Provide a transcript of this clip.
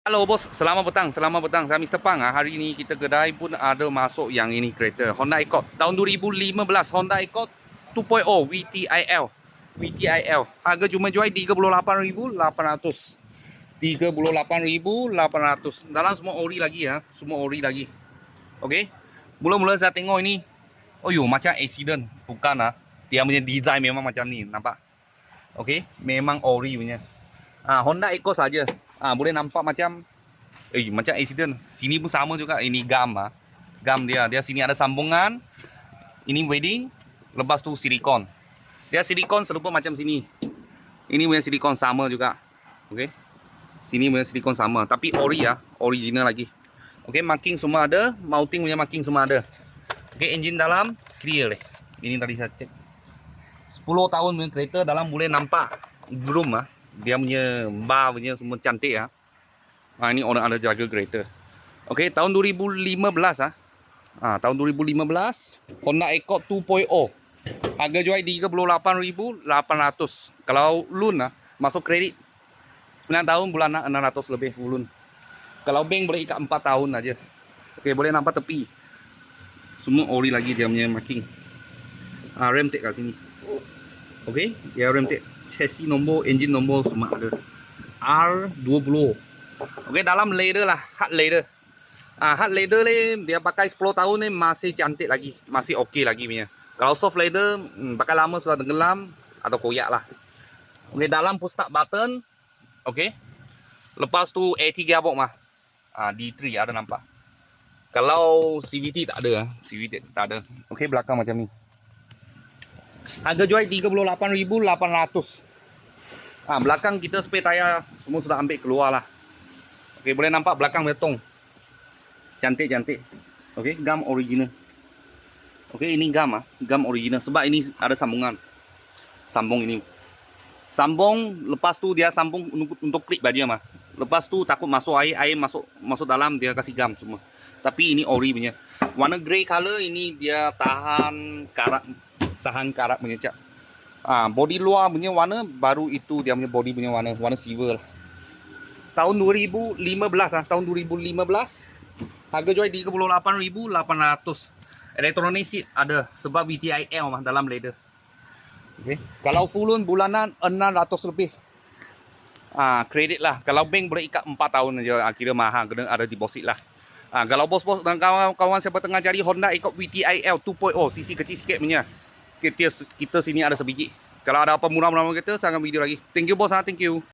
Halo bos, selamat petang, selamat petang. Saya Mr. Pang. Hari ini kita kedai pun ada masuk yang ini kereta Honda Accord tahun 2015, Honda Accord 2.0 VTIL. VTIL. Harga cuma jual 38.800. 38.800. Dalam semua ori lagi ya, semua ori lagi. Okey. Mula-mula saya tengok ini, oh yo macam accident, bukan ah. Dia punya design memang macam ni, nampak? Okey, memang ori punya. Honda Accord saja. Boleh nampak macam macam accident. Sini pun sama juga. Ini gam Gam dia. Dia sini ada sambungan. Ini wedding. Lepas tu silikon. Dia silikon serupa macam sini. Ini punya silikon sama juga. Okey. Sini punya silikon sama. Tapi ori ya. Original lagi. Okey, marking semua ada. Mounting punya marking semua ada. Okey, engine dalam clear. Ini tadi saya cek. 10 tahun punya kereta dalam boleh nampak groom Dia punya bar punya semua cantik ya. Ini orang ada jaga kereta. Okey, tahun 2015 tahun 2015 Honda Accord 2.0. Harga jual 38.800. Kalau loan masuk kredit 9 tahun bulan 600 lebih full loan. Kalau bank boleh ikat 4 tahun aja. Okey, boleh nampak tepi. Semua ori lagi dia punya marking. Rem tape kat sini. Okey, dia rem tape. Chassis nombor, engine nombor semua ada. R20. Okey, dalam leather lah, hard leather. Hard leather ni dia pakai 10 tahun ni masih cantik lagi, masih okey lagi punya. Kalau soft leather pakai lama sudah tenggelam atau koyak lah. Okey, dalam push start button. Okey. Lepas tu AT gearbox D3 ada nampak. Kalau CVT tak ada, CVT tak ada. Okey, belakang macam ni. Harga jual 38.800. Belakang kita spare tayar semua sudah ambil keluar lah. Okey, boleh nampak belakang betong. Cantik-cantik. Okey, gam original. Okey, ini gam gam original sebab ini ada sambungan. Sambung ini. Sambung lepas tu dia sambung untuk klip aja Lepas tu takut masuk air masuk dalam dia kasih gam semua. Tapi ini ori punya. Warna grey color ini dia tahan karat punya cap. Body luar punya warna baru itu dia punya body punya warna silver lah. Tahun 2015 tahun 2015. Harga jual 38.800. Elektronik seat ada sebab VTIL dalam leather. Okey. Kalau full loan bulanan 600 lebih. Kredit lah. Kalau bank boleh ikat 4 tahun aja. Kira mahal kena ada deposit lah. Kalau bos-bos dan kawan-kawan siapa tengah cari Honda Accord VTIL 2.0 sisi kecil sikit punya. Kita sini ada sebiji. Kalau ada apa murah-murah kita, saya akan video lagi. Thank you bos thank you.